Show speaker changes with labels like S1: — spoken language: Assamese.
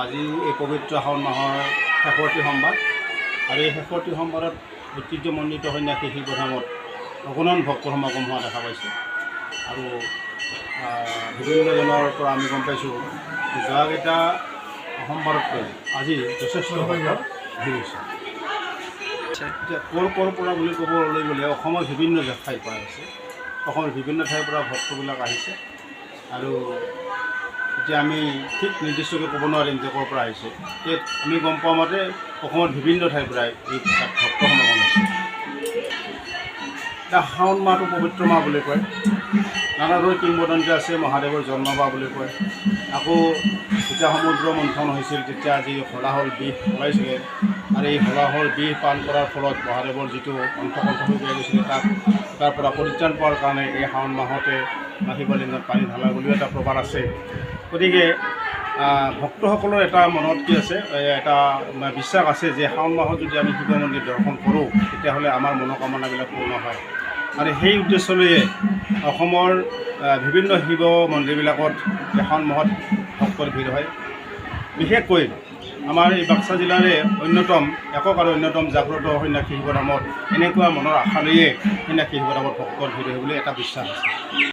S1: আজি এই পবিত্ৰ শাওণ মাহৰ শেষৰটি সোমবাৰ আৰু এই শেষৰটি সোমবাৰত ঐতিহ্যমণ্ডিত সন্যাসী শিৱধামত অগণন ভক্তৰ সমাগম হোৱা দেখা পাইছে। আৰু বিভিন্নজনৰ পৰা আমি গম পাইছোঁ যোৱাকেইটা সোমবাৰতকৈ আজি যথেষ্ট সংখ্যক ভিৰ হৈছে। এতিয়া ক'ৰ পৰা বুলি ক'বলৈ গ'লে অসমৰ বিভিন্ন ঠাইৰ পৰা আছে, অসমৰ বিভিন্ন ঠাইৰ পৰা ভক্তবিলাক আহিছে। আৰু এতিয়া আমি ঠিক নিৰ্দিষ্টকৈ ক'ব নোৱাৰিম যে ক'ৰ পৰা আহিছে। আমি গম পোৱা মতে অসমৰ বিভিন্ন ঠাইৰ পৰা এই ভক্ত সমাগম হৈছে। এতিয়া শাওণ মাহটো পবিত্ৰ মাহ বুলি কয়, নানাধৰণৰ কিংবদন্তি আছে। মহাদেৱৰ জন্ম হোৱা বুলি কয়। আকৌ যেতিয়া সমুদ্ৰ মন্থন হৈছিল তেতিয়া যি হলাহল বিষ ওলাইছিলে আৰু এই হলাহল বিষ পান কৰাৰ ফলত মহাদেৱৰ যিটো অন্তকণ্ঠ হৈ গৈছিলে তাৰ পৰা পৰিত্ৰাণ পোৱাৰ কাৰণে এই শাওণ মাহতে শিৱলিংগত পানী ঢালা বুলিও এটা প্ৰবাদ আছে। গতিকে ভক্তসকলৰ এটা মনত কি আছে, এটা বিশ্বাস আছে যে শাওণ মাহত যদি আমি শিৱ মন্দিৰ দৰ্শন কৰোঁ তেতিয়াহ'লে আমাৰ মনোকামনাবিলাক পূৰ্ণ হয়। আৰু সেই উদ্দেশ্যলৈয়ে অসমৰ বিভিন্ন শিৱ মন্দিৰবিলাকত শাওণ মাহত ভক্তৰ ভিৰ হয়। বিশেষকৈ আমাৰ এই বাক্সা জিলাৰে অন্যতম একক আৰু অন্যতম জাগ্ৰত সন্যাসী শিৱধামত এনেকুৱা মনৰ আশা লৈয়ে সন্যাসী শিৱধামত ভক্তৰ ভিৰ হয় বুলি এটা বিশ্বাস আছে।